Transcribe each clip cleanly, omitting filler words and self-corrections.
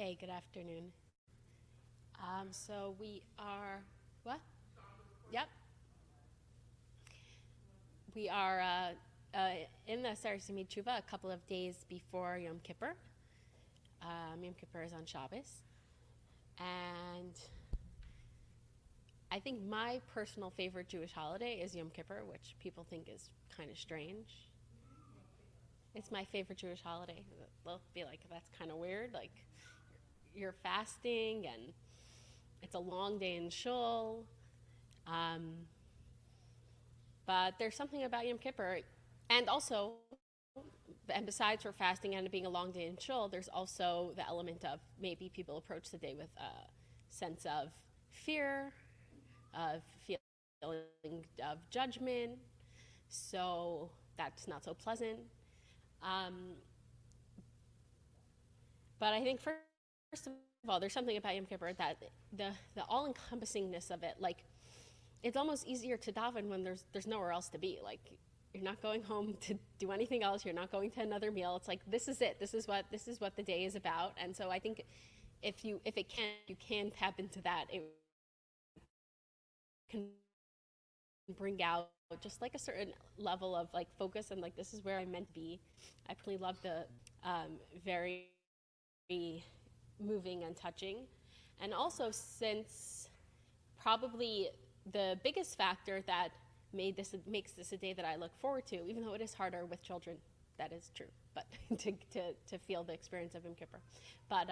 Hey, good afternoon. So we are, what? Yep. We are in the Sarasimi Tshuva a couple of days before Yom Kippur. Yom Kippur is on Shabbos. And I think my personal favorite Jewish holiday is Yom Kippur, which people think is kind of strange. It's my favorite Jewish holiday. They'll be like, that's kind of weird. Like, you're fasting and it's a long day in shul. But there's something about Yom Kippur. And also, and besides for fasting and it being a long day in shul, there's also the element of maybe people approach the day with a sense of fear, of feeling of judgment. So that's not so pleasant. But I think first of all, there's something about Yom Kippur that the all-encompassingness of it, like, it's almost easier to daven when there's nowhere else to be. Like, you're not going home to do anything else. You're not going to another meal. It's like, this is it. This is what the day is about. And so I think if you can tap into that, it can bring out just like a certain level of like focus and like, this is where I'm meant to be. I really love the very moving and touching. And also, since probably the biggest factor that makes this a day that I look forward to, even though it is harder with children, that is true, but to feel the experience of Yom Kippur. But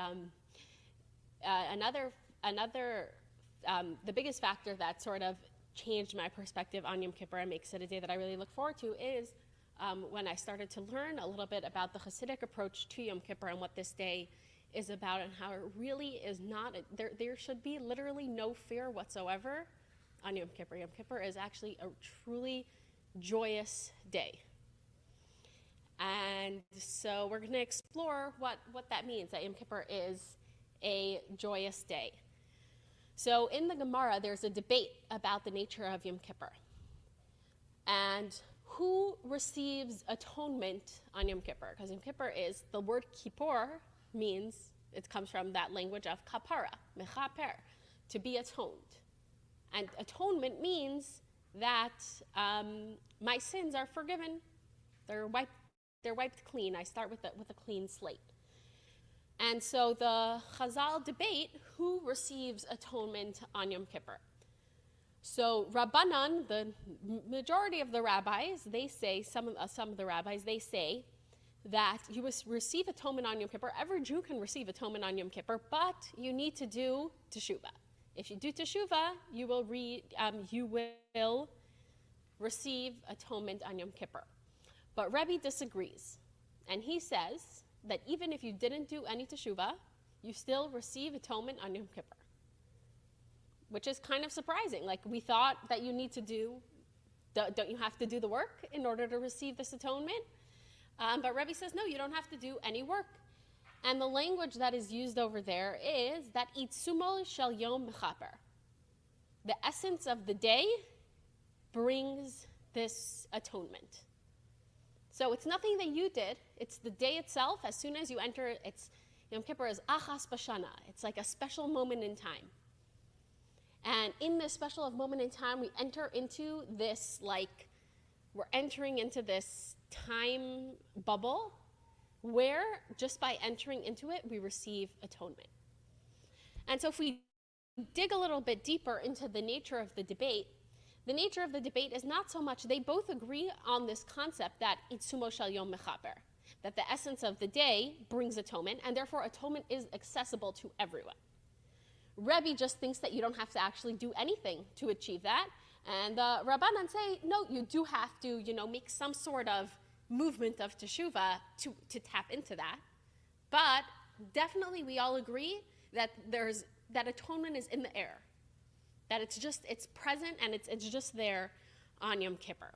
the biggest factor that sort of changed my perspective on Yom Kippur and makes it a day that I really look forward to is when I started to learn a little bit about the Hasidic approach to Yom Kippur and what this day is about and how it really is not, there should be literally no fear whatsoever on Yom Kippur. Yom Kippur is actually a truly joyous day. And so we're going to explore what that means, that Yom Kippur is a joyous day. So in the Gemara, there's a debate about the nature of Yom Kippur. And who receives atonement on Yom Kippur? Because Yom Kippur is, the word Kippur means, it comes from that language of kapara, mechaper, to be atoned. And atonement means that my sins are forgiven. They're wiped clean. I start with a clean slate. And so the Chazal debate who receives atonement on Yom Kippur. So Rabbanan, the majority of the rabbis, they say, some of the rabbis, they say that you receive atonement on Yom Kippur. Every Jew can receive atonement on Yom Kippur, but you need to do teshuvah. If you do teshuvah, you will receive atonement on Yom Kippur. But Rebbe disagrees, and he says that even if you didn't do any teshuvah, you still receive atonement on Yom Kippur, which is kind of surprising. Like, we thought that you need to don't you have to do the work in order to receive this atonement? But Rebbe says, no, you don't have to do any work. And the language that is used over there is that itzumo shel yom mechaper. The essence of the day brings this atonement. So it's nothing that you did. It's the day itself. As soon as you enter, Yom Kippur is achas b'shana. It's like a special moment in time. And in this special moment in time, we enter into this, like, we're entering into this time bubble where just by entering into it, we receive atonement. And so if we dig a little bit deeper into the nature of the debate is not so much, they both agree on this concept that itzumo shel yom mechaper, that the essence of the day brings atonement, and therefore atonement is accessible to everyone. Rebbe just thinks that you don't have to actually do anything to achieve that, and the Rabbanan say, no, you do have to, make some sort of movement of teshuvah to tap into that. But definitely we all agree that that atonement is in the air, that it's present and it's just there on Yom Kippur.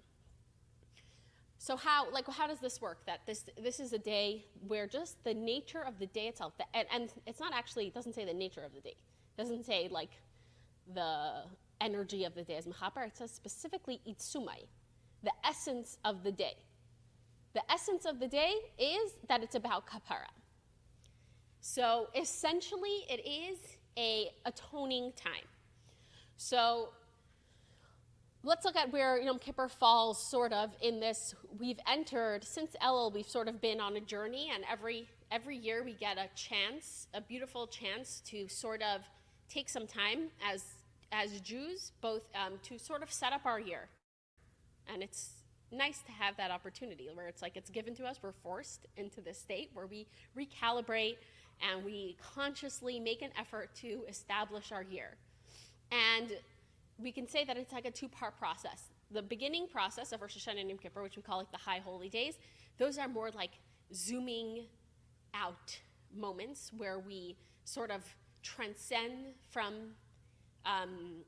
So how does this work? That this is a day where just the nature of the day itself, and it's not actually, it doesn't say the nature of the day. It doesn't say like the energy of the day is mechaper. It says specifically itzumai, the essence of the day. The essence of the day is that it's about kapara. So essentially, it is a atoning time. So let's look at where Yom Kippur falls sort of in this. We've entered, since Elul, we've sort of been on a journey, and every year we get a beautiful chance to sort of take some time as Jews, both to sort of set up our year. And it's nice to have that opportunity where it's like it's given to us, we're forced into this state where we recalibrate and we consciously make an effort to establish our year. And we can say that it's like a two-part process. The beginning process of Rosh Hashanah and Yom Kippur, which we call like the high holy days, those are more like zooming out moments where we sort of transcend from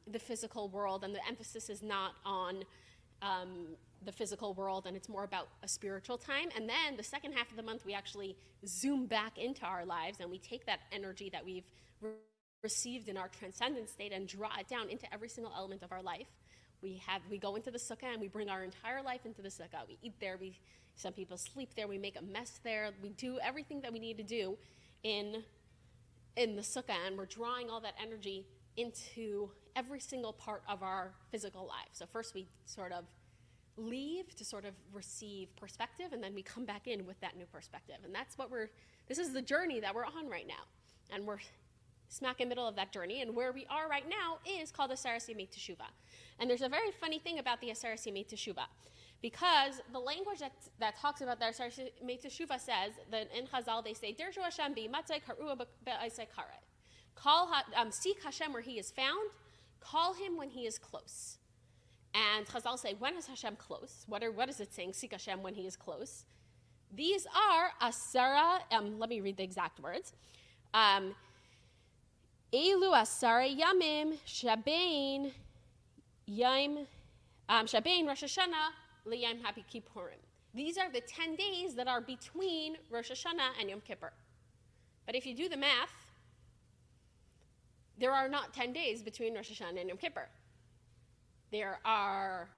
the physical world, and the emphasis is not on the physical world, and it's more about a spiritual time. And then the second half of the month, we actually zoom back into our lives, and we take that energy that we've received in our transcendent state and draw it down into every single element of our life. We go into the sukkah and we bring our entire life into the sukkah. We eat there. Some people sleep there. We make a mess there. We do everything that we need to do in the sukkah, and we're drawing all that energy into every single part of our physical life. So first we sort of leave to sort of receive perspective, and then we come back in with that new perspective. And that's this is the journey that we're on right now. And we're smack in the middle of that journey, and where we are right now is called Aseres Yemei Teshuvah. And there's a very funny thing about the Aseres Yemei Teshuvah, because the language that talks about the Aseres Yemei Teshuvah says that in Chazal they say, Dirshu Hashem b'matzai karua b'aisai karet. Seek Hashem where he is found, call him when he is close. And Chazal say, when is Hashem close? What is it saying, seek Hashem when he is close? These are Asara, let me read the exact words. Elu Asara Yamim Shabein Rosh Hashanah L'Yom HaKippurim. These are the 10 days that are between Rosh Hashanah and Yom Kippur. But if you do the math, there are not 10 days between Rosh Hashanah and Yom Kippur. There are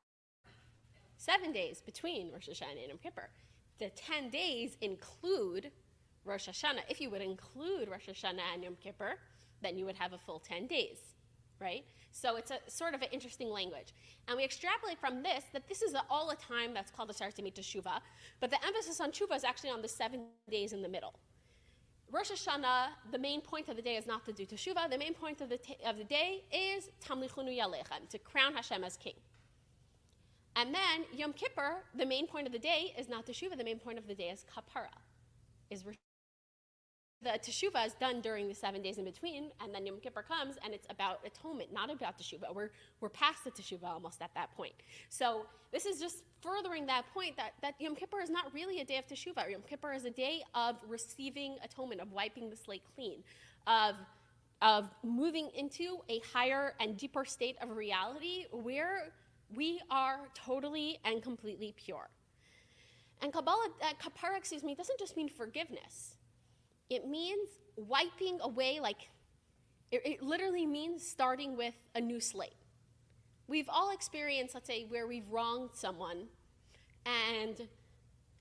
7 days between Rosh Hashanah and Yom Kippur. The 10 days include Rosh Hashanah. If you would include Rosh Hashanah and Yom Kippur, then you would have a full 10 days, right? So it's a sort of an interesting language. And we extrapolate from this that this is all a time that's called the Aseres Yemei Teshuvah, but the emphasis on Teshuvah is actually on the 7 days in the middle. Rosh Hashanah, the main point of the day is not to do Teshuvah. The main point of the day is Tamlichunu Yalechem, to crown Hashem as king. And then Yom Kippur, the main point of the day is not Teshuvah. The main point of the day is Kapara. The Teshuvah is done during the 7 days in between, and then Yom Kippur comes, and it's about atonement, not about Teshuvah. We're past the Teshuvah almost at that point. So this is just furthering that point that Yom Kippur is not really a day of Teshuvah. Yom Kippur is a day of receiving atonement, of wiping the slate clean, of moving into a higher and deeper state of reality where we are totally and completely pure. And Kapara, doesn't just mean forgiveness. It means wiping away, it literally means starting with a new slate. We've all experienced, let's say, where we've wronged someone, and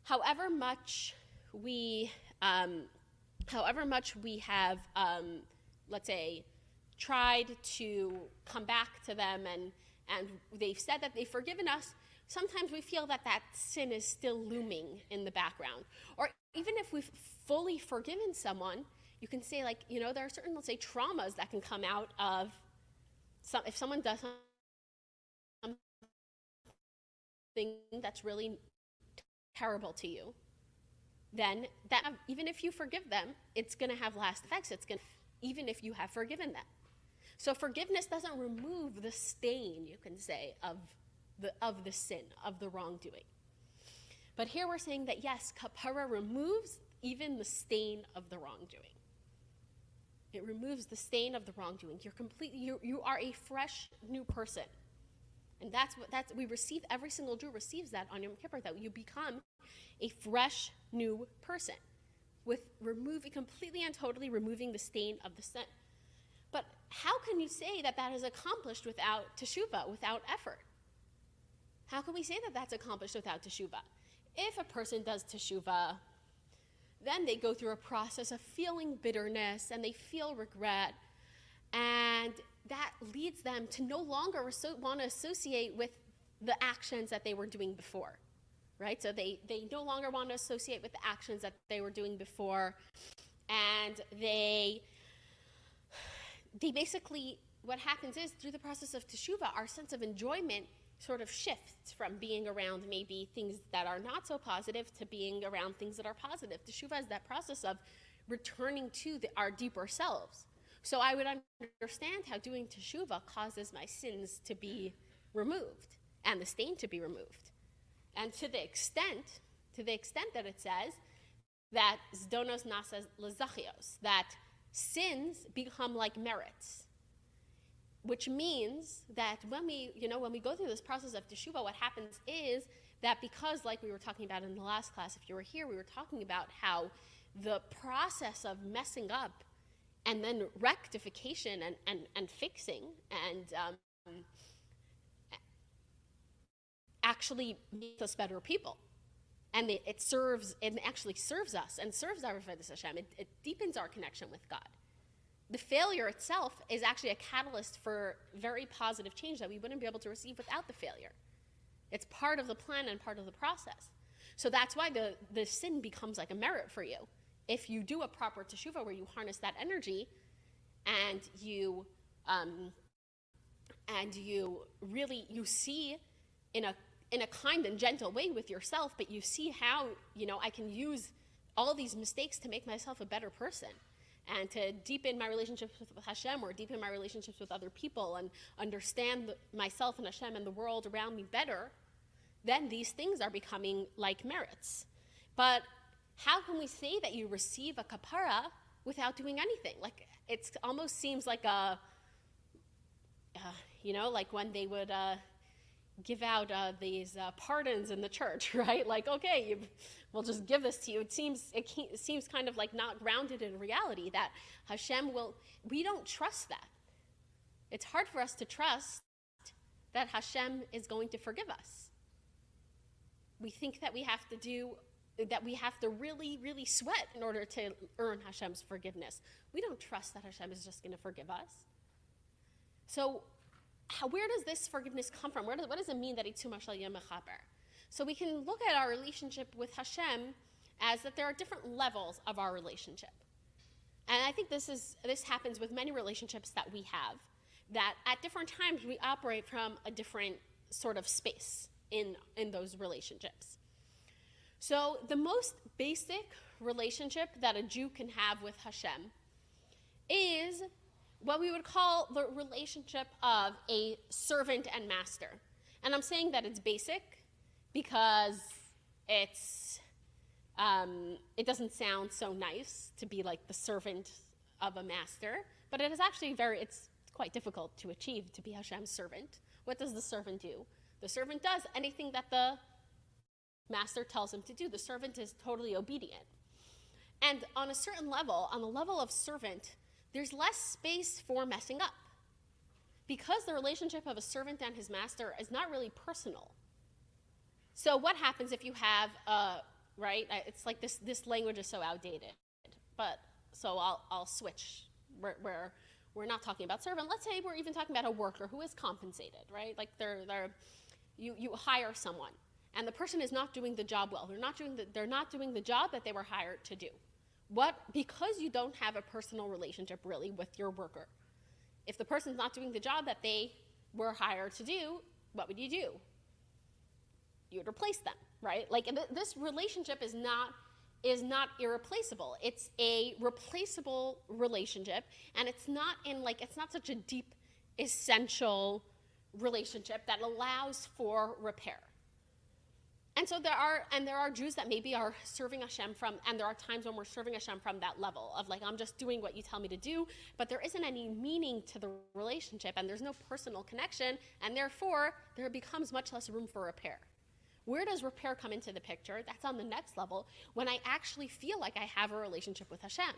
however much we have, let's say, tried to come back to them and they've said that they've forgiven us, sometimes we feel that sin is still looming in the background. Or even if we've fully forgiven someone, you can say, there are certain, let's say, traumas that can come out of if someone does something that's really terrible to you, then that, even if you forgive them, it's going to have lasting effects. Even if you have forgiven them. So forgiveness doesn't remove the stain, you can say, of the sin, of the wrongdoing. But here we're saying that yes, kapara removes even the stain of the wrongdoing. It removes the stain of the wrongdoing. You are a fresh new person. And we receive, every single Jew receives that on Yom Kippur, that you become a fresh new person with completely and totally removing the stain of the sin. But how can you say that is accomplished without teshuvah, without effort? How can we say that that's accomplished without teshuvah? If a person does teshuvah, then they go through a process of feeling bitterness and they feel regret. And that leads them to no longer want to associate with the actions that they were doing before, right? So they no longer want to associate with the actions that they were doing before. And they basically, what happens is through the process of teshuvah, our sense of enjoyment sort of shifts from being around maybe things that are not so positive to being around things that are positive. Teshuvah is that process of returning to our deeper selves. So I would understand how doing teshuvah causes my sins to be removed and the stain to be removed. And to the extent that it says that zdonos nasa lezachios, that sins become like merits, which means that when we go through this process of teshuvah, what happens is that because, like we were talking about in the last class, if you were here, we were talking about how the process of messing up and then rectification and fixing and actually makes us better people. And it actually serves us and serves our Avodas Hashem. It deepens our connection with God. The failure itself is actually a catalyst for very positive change that we wouldn't be able to receive without the failure. It's part of the plan and part of the process. So that's why the sin becomes like a merit for you. If you do a proper teshuvah where you harness that energy and you see in a kind and gentle way with yourself, but you see how, I can use all these mistakes to make myself a better person and to deepen my relationships with Hashem or deepen my relationships with other people and understand myself and Hashem and the world around me better, then these things are becoming like merits. But how can we say that you receive a kapara without doing anything? Like, it almost seems like like when they would give out these pardons in the church, right? Like, okay, we'll just give this to you. It seems kind of like not grounded in reality that Hashem we don't trust that. It's hard for us to trust that Hashem is going to forgive us. We think that we have to really, really sweat in order to earn Hashem's forgiveness. We don't trust that Hashem is just going to forgive us. So where does this forgiveness come from? What does it mean that Itzuma Shel Yom Mechaper? So we can look at our relationship with Hashem as that there are different levels of our relationship. And I think this happens with many relationships that we have, that at different times we operate from a different sort of space in those relationships. So the most basic relationship that a Jew can have with Hashem is what we would call the relationship of a servant and master. And I'm saying that it's basic because it doesn't sound so nice to be like the servant of a master, but it is actually it's quite difficult to achieve to be Hashem's servant. What does the servant do? The servant does anything that the master tells him to do. The servant is totally obedient. And on a certain level, on the level of servant, there's less space for messing up because the relationship of a servant and his master is not really personal. So what happens if you have, right? It's like this language is so outdated. But so I'll switch where we're not talking about servant. Let's say we're even talking about a worker who is compensated, right? Like you hire someone and the person is not doing the job well. They're not doing the job that they were hired to do. Because you don't have a personal relationship really with your worker. If the person's not doing the job that they were hired to do, what would you do? You would replace them, right? Like this relationship is not irreplaceable. It's a replaceable relationship, and it's not such a deep, essential relationship that allows for repair. And so there are Jews that maybe are serving Hashem and there are times when we're serving Hashem from that level of like, I'm just doing what you tell me to do, but there isn't any meaning to the relationship and there's no personal connection, and therefore there becomes much less room for repair. Where does repair come into the picture? That's on the next level, when I actually feel like I have a relationship with Hashem.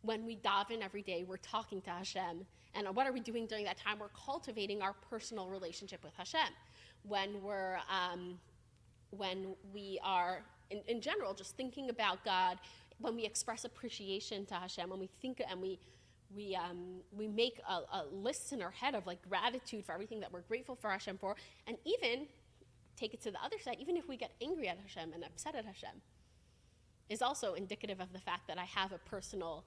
When we daven every day, we're talking to Hashem. And what are we doing during that time? We're cultivating our personal relationship with Hashem. When we are, in general, just thinking about God, when we express appreciation to Hashem, when we think and we make a list in our head of like gratitude for everything that we're grateful for Hashem for, and even take it to the other side, even if we get angry at Hashem and upset at Hashem, is also indicative of the fact that I have a personal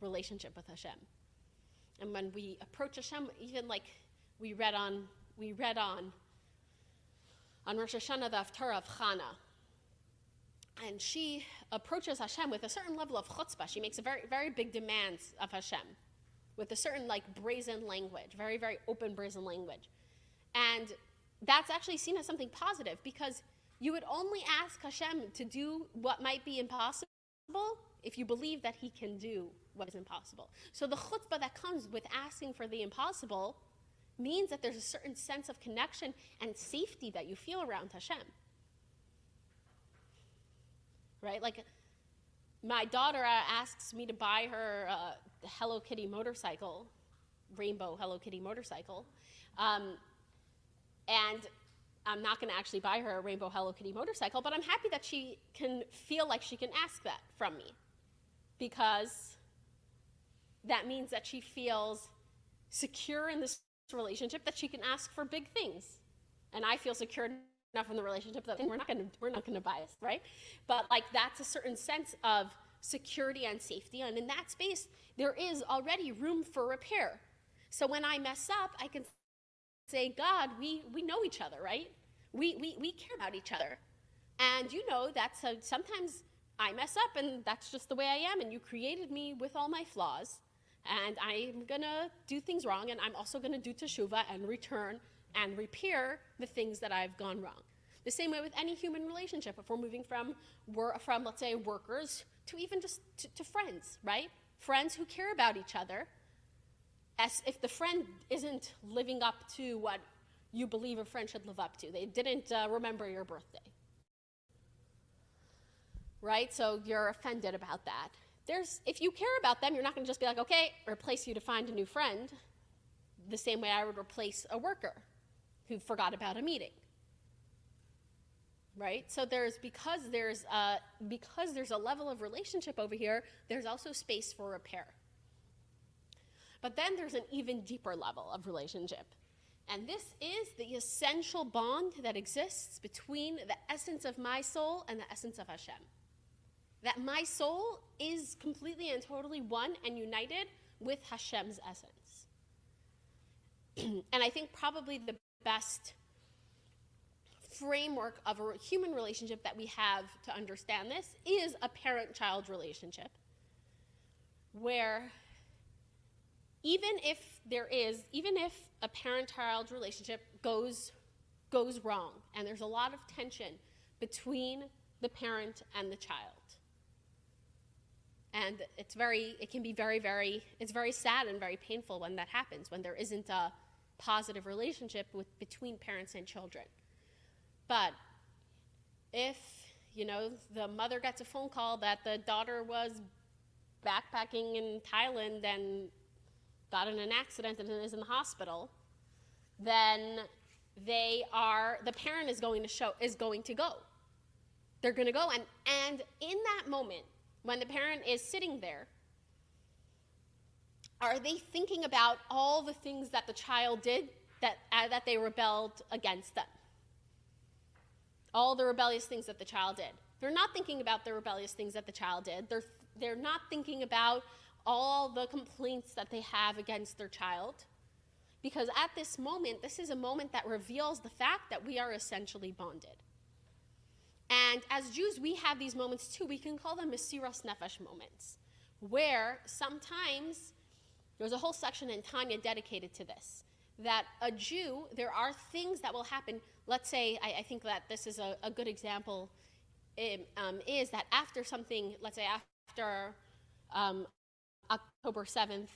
relationship with Hashem. And when we approach Hashem, even like we read on Rosh Hashanah the Haftarah of Chana, and she approaches Hashem with a certain level of chutzpah. She makes a very, very big demands of Hashem with a certain like brazen language, very, very open brazen language. And that's actually seen as something positive, because you would only ask Hashem to do what might be impossible if you believe that he can do what is impossible. So the chutzpah that comes with asking for the impossible means that there's a certain sense of connection and safety that you feel around Hashem. Right? Like, my daughter asks me to buy her the Hello Kitty motorcycle, rainbow Hello Kitty motorcycle, and I'm not going to actually buy her a rainbow Hello Kitty motorcycle, but I'm happy that she can feel like she can ask that from me, because that means that she feels secure in this relationship that she can ask for big things, and I feel secure enough in the relationship that we're not going to bias, right? But like, that's a certain sense of security and safety, and in that space there is already room for repair. So when I mess up, I can say, God, we know each other, right? We care about each other, and you know that sometimes I mess up, and that's just the way I am, and you created me with all my flaws, and I'm gonna do things wrong, and I'm also gonna do teshuvah and return and repair the things that I've gone wrong. The same way with any human relationship, if we're moving from let's say, workers to even just to friends, right? Friends who care about each other. As if the friend isn't living up to what you believe a friend should live up to. They didn't remember your birthday, right? So you're offended about that. If you care about them, you're not gonna just be like, okay, replace you to find a new friend, the same way I would replace a worker who forgot about a meeting, right? So because there's a level of relationship over here, there's also space for repair. But then there's an even deeper level of relationship. And this is the essential bond that exists between the essence of my soul and the essence of Hashem. That my soul is completely and totally one and united with Hashem's essence. And I think probably the best framework of a human relationship that we have to understand this is a parent-child relationship, where even if a parent-child relationship goes wrong, and there's a lot of tension between the parent and the child, and it's very sad and very painful when that happens, when there isn't a positive relationship between parents and children. But if, the mother gets a phone call that the daughter was backpacking in Thailand and got in an accident and is in the hospital, then the parent is going to go. They're going to go, and in that moment, when the parent is sitting there, are they thinking about all the things that the child did that they rebelled against them? All the rebellious things that the child did. They're not thinking about the rebellious things that the child did. They're not thinking about all the complaints that they have against their child. Because at this moment, this is a moment that reveals the fact that we are essentially bonded. And as Jews, we have these moments too. We can call them Mesiras Nefesh moments, where sometimes, there's a whole section in Tanya dedicated to this, that a Jew, there are things that will happen. Let's say, I think that this is a good example, is that after something, let's say after October 7th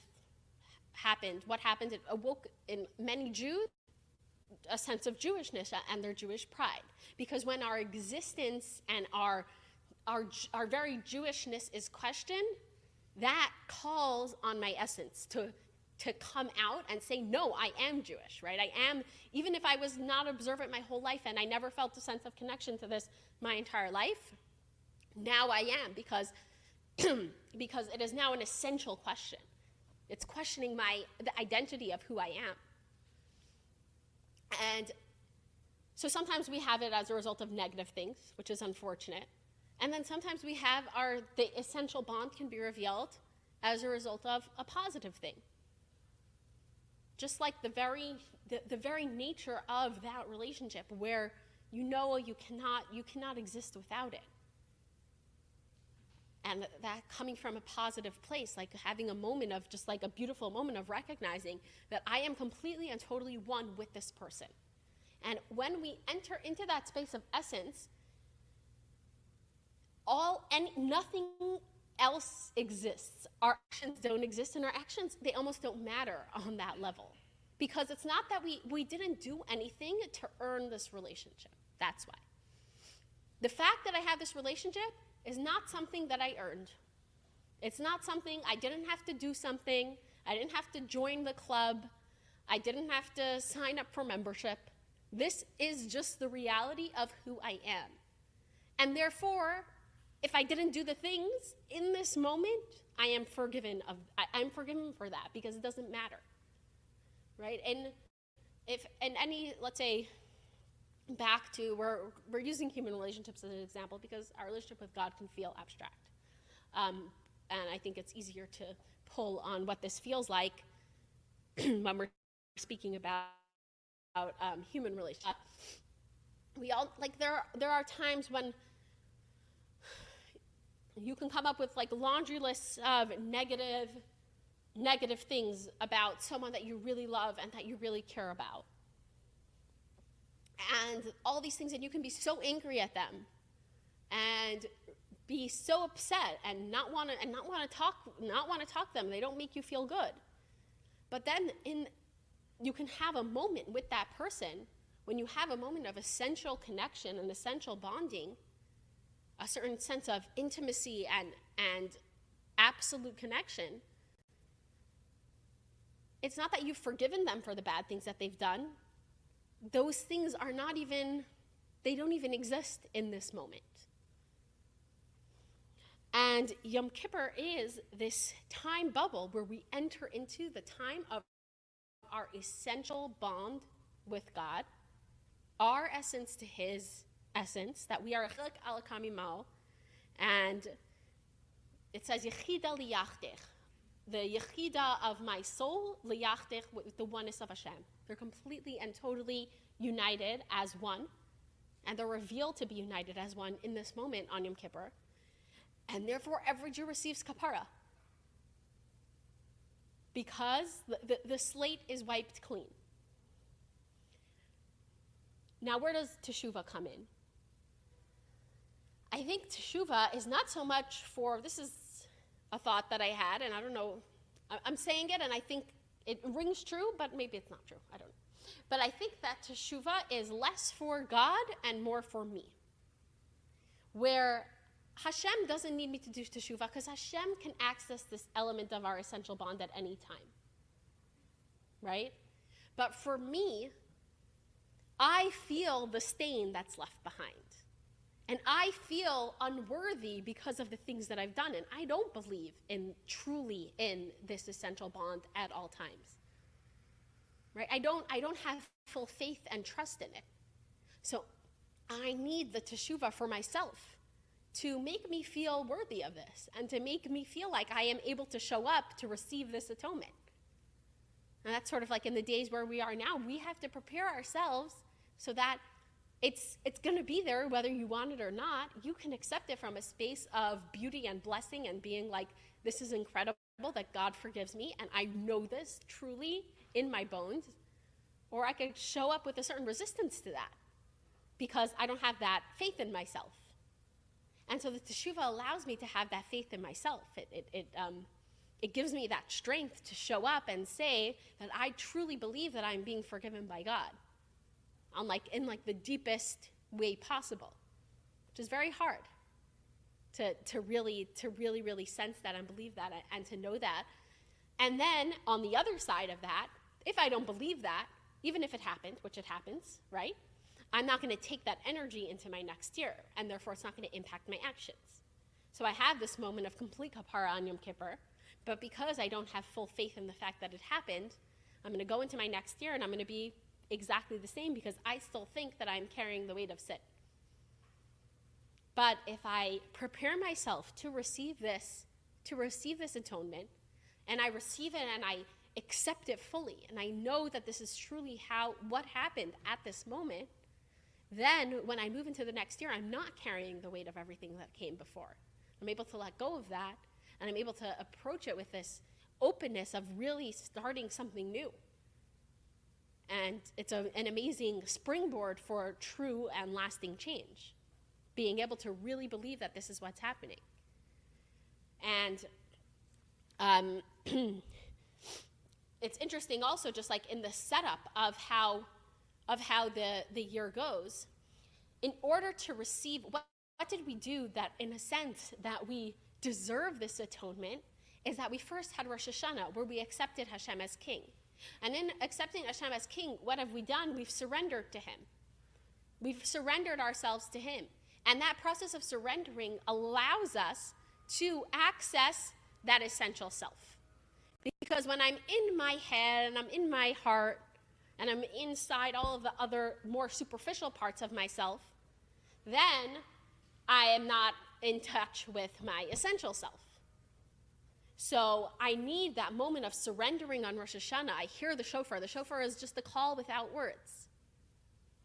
happened, what happened? It awoke in many Jews a sense of Jewishness and their Jewish pride. Because when our existence and our very Jewishness is questioned, that calls on my essence to come out and say, no, I am Jewish, right? I am, even if I was not observant my whole life and I never felt a sense of connection to this my entire life, now I am, because because it is now an essential question. It's questioning the identity of who I am. And so sometimes we have it as a result of negative things, which is unfortunate. And then sometimes we have the essential bond can be revealed as a result of a positive thing. Just like the very nature of that relationship, where you know you cannot exist without it. And that coming from a positive place, like having a moment of just like a beautiful moment of recognizing that I am completely and totally one with this person. And when we enter into that space of essence, nothing else exists. Our actions don't exist, and our actions, they almost don't matter on that level. Because it's not that we didn't do anything to earn this relationship. That's why. The fact that I have this relationship is not something that I earned. It's not something, I didn't have to do something. I didn't have to join the club. I didn't have to sign up for membership. This is just the reality of who I am. And therefore, if I didn't do the things in this moment, I'm forgiven for that, because it doesn't matter. Right? And if in any, let's say, back to we're using human relationships as an example because our relationship with God can feel abstract. And I think it's easier to pull on what this feels like when we're speaking about human relationships. We all, like, there are times when you can come up with like laundry lists of negative things about someone that you really love and that you really care about. And all these things, and you can be so angry at them and be so upset and not want to talk to them. They don't make you feel good. But then you can have a moment with that person when you have a moment of essential connection and essential bonding, a certain sense of intimacy and absolute connection. It's not that you've forgiven them for the bad things that they've done. Those things they don't even exist in this moment. And Yom Kippur is this time bubble where we enter into the time of our essential bond with God, our essence to his essence, that we are chilek alakam imao, and it says yechida liyachtech, the yechida of my soul liyachtech, with the oneness of Hashem. They're completely and totally united as one, and they're revealed to be united as one in this moment on Yom Kippur, and therefore every Jew receives kapara, because the slate is wiped clean. Now, where does teshuvah come in? I think teshuvah is not so much this is a thought that I had, and I don't know, I'm saying it, and I think it rings true, but maybe it's not true, I don't know. But I think that teshuvah is less for God and more for me. Where Hashem doesn't need me to do teshuvah, because Hashem can access this element of our essential bond at any time. Right? But for me, I feel the stain that's left behind. And I feel unworthy because of the things that I've done. And I don't believe truly in this essential bond at all times. Right? I don't have full faith and trust in it. So I need the teshuvah for myself to make me feel worthy of this and to make me feel like I am able to show up to receive this atonement. And that's sort of like in the days where we are now, we have to prepare ourselves so that it's going to be there whether you want it or not. You can accept it from a space of beauty and blessing and being like, this is incredible that God forgives me, and I know this truly in my bones. Or I could show up with a certain resistance to that because I don't have that faith in myself. And so the teshuvah allows me to have that faith in myself. It gives me that strength to show up and say that I truly believe that I'm being forgiven by God, in the deepest way possible, which is very hard to really sense that and believe that and to know that. And then on the other side of that, if I don't believe that, even if it happens, which it happens, right? I'm not going to take that energy into my next year, and therefore it's not going to impact my actions. So I have this moment of complete kapara on Yom Kippur, but because I don't have full faith in the fact that it happened, I'm going to go into my next year and I'm going to be exactly the same because I still think that I'm carrying the weight of sin. But if I prepare myself to receive this atonement, and I receive it and I accept it fully, and I know that this is truly what happened at this moment, then when I move into the next year, I'm not carrying the weight of everything that came before. I'm able to let go of that, and I'm able to approach it with this openness of really starting something new. And it's an amazing springboard for true and lasting change, being able to really believe that this is what's happening. And it's interesting also, just like in the setup of how the year goes, in order to receive, what did we do that, in a sense, that we deserve this atonement, is that we first had Rosh Hashanah, where we accepted Hashem as king. And in accepting Hashem as king, what have we done? We've surrendered to him. We've surrendered ourselves to him. And that process of surrendering allows us to access that essential self. Because when I'm in my head and I'm in my heart and I'm inside all of the other more superficial parts of myself, then I am not in touch with my essential self. So I need that moment of surrendering on Rosh Hashanah. I hear the shofar. The shofar is just a call without words,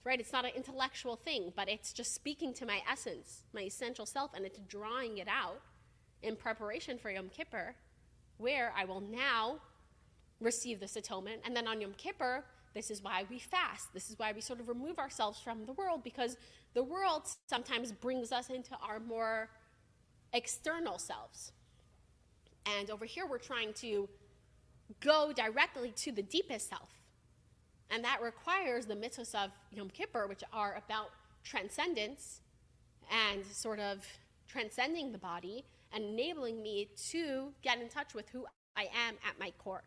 right? It's not an intellectual thing, but it's just speaking to my essence, my essential self, and it's drawing it out in preparation for Yom Kippur, where I will now receive this atonement. And then on Yom Kippur, this is why we fast. This is why we sort of remove ourselves from the world, because the world sometimes brings us into our more external selves. And over here, we're trying to go directly to the deepest self. And that requires the mitzvahs of Yom Kippur, which are about transcendence and sort of transcending the body and enabling me to get in touch with who I am at my core.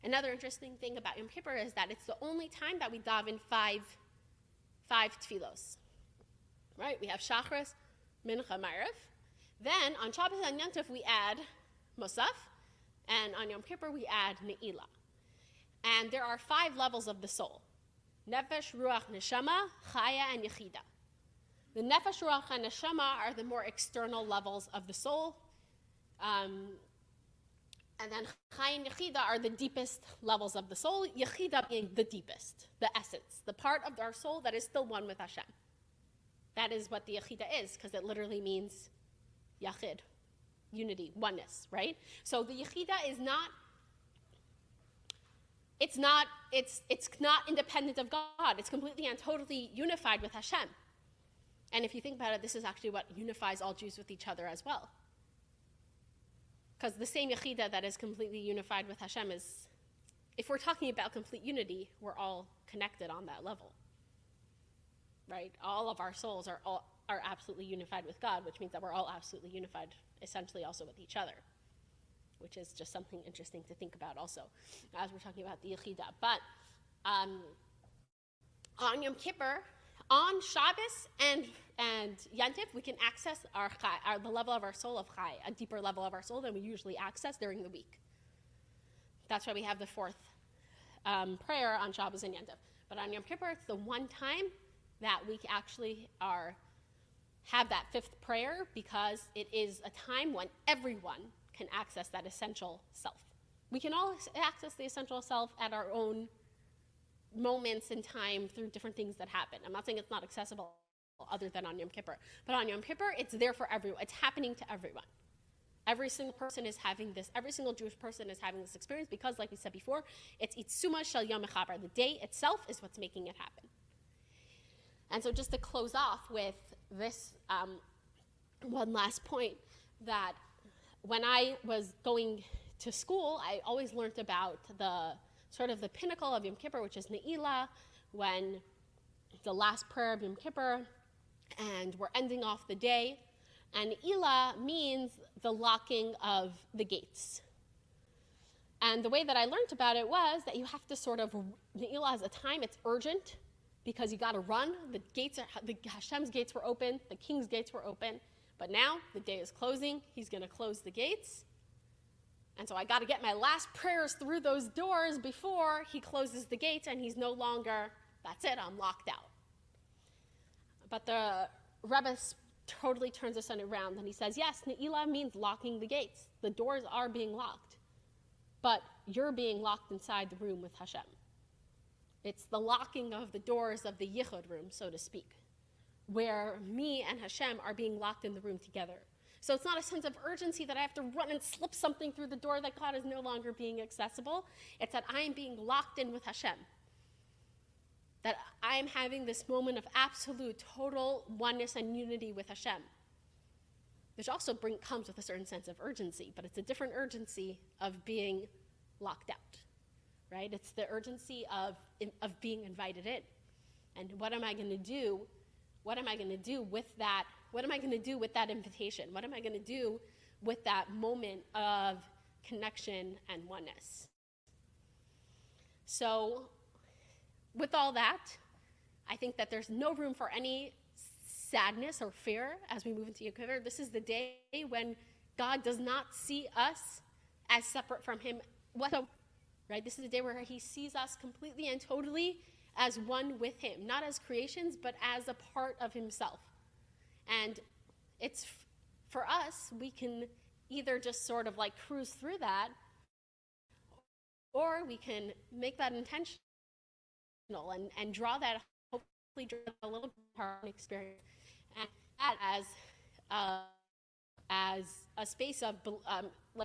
Another interesting thing about Yom Kippur is that it's the only time that we daven five tefillos. Right? We have Shachris, Mincha, Ma'ariv. Then on Shabbos and Yom Tov, we add Musaf, and on Yom Kippur we add Ne'ilah. And there are 5 levels of the soul: Nefesh, Ruach, Neshama, Chaya, and Yechida. The Nefesh, Ruach, and Neshama are the more external levels of the soul. And then Chaya and Yechida are the deepest levels of the soul, Yechida being the deepest, the essence, the part of our soul that is still one with Hashem. That is what the Yechida is, because it literally means Yachid, unity, oneness, right? So the Yechida is not, it's not independent of God. It's completely and totally unified with Hashem. And if you think about it, this is actually what unifies all Jews with each other as well. Because the same Yechida that is completely unified with Hashem is, if we're talking about complete unity, we're all connected on that level, right? All of our souls are absolutely unified with God, which means that we're all absolutely unified essentially also with each other, which is just something interesting to think about also as we're talking about the Yechida. But on Yom Kippur, on Shabbos and Yom Tov, we can access the level of our soul of Chai, a deeper level of our soul than we usually access during the week. That's why we have the 4th prayer on Shabbos and Yom Tov. But on Yom Kippur, it's the one time that we actually have that 5th prayer, because it is a time when everyone can access that essential self. We can all access the essential self at our own moments in time through different things that happen. I'm not saying it's not accessible other than on Yom Kippur. But on Yom Kippur, it's there for everyone. It's happening to everyone. Every single person is having this, every single Jewish person is having this experience, because, like we said before, it's Itzuma Shel Yom Mechaber. The day itself is what's making it happen. And so just to close off with this one last point, that when I was going to school, I always learned about the sort of the pinnacle of Yom Kippur, which is Ne'ilah, when the last prayer of Yom Kippur, and we're ending off the day. And Ne'ilah means the locking of the gates. And the way that I learned about it was that you have to sort of, Ne'ilah is a time, it's urgent, because you got to run. The Hashem's gates were open, the king's gates were open, But now the day is closing. He's going to close the gates. And so I got to get my last prayers through those doors before he closes the gates and he's no longer, that's it, I'm locked out. But the Rebbe totally turns this around and he says, yes, Ne'ilah means locking the gates. The doors are being locked. But you're being locked inside the room with Hashem. It's the locking of the doors of the Yichud room, so to speak, where me and Hashem are being locked in the room together. So it's not a sense of urgency that I have to run and slip something through the door that God is no longer being accessible. It's that I am being locked in with Hashem. That I am having this moment of absolute, total oneness and unity with Hashem. Which also comes with a certain sense of urgency, but it's a different urgency of being locked out, right? It's the urgency of being invited in. And what am I going to do? What am I going to do with that? What am I going to do with that invitation? What am I going to do with that moment of connection and oneness? So, with all that, I think that there's no room for any sadness or fear as we move into Yom Kippur. This is the day when God does not see us as separate from him whatsoever, right? This is the day where he sees us completely and totally as one with him, not as creations, but as a part of himself. And it's for us, we can either just sort of like cruise through that, or we can make that intentional and draw that, hopefully draw a little bit of our own experience. And that as a space of,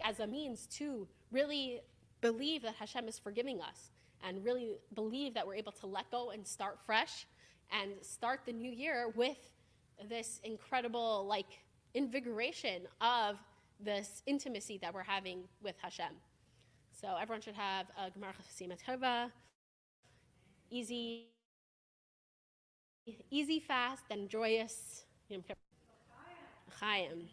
as a means to really believe that Hashem is forgiving us and really believe that we're able to let go and start fresh and start the new year with this incredible invigoration of this intimacy that we're having with Hashem. So everyone should have a Gemar Chasima Tova, easy, fast, and joyous Yom Kippur. Chaim.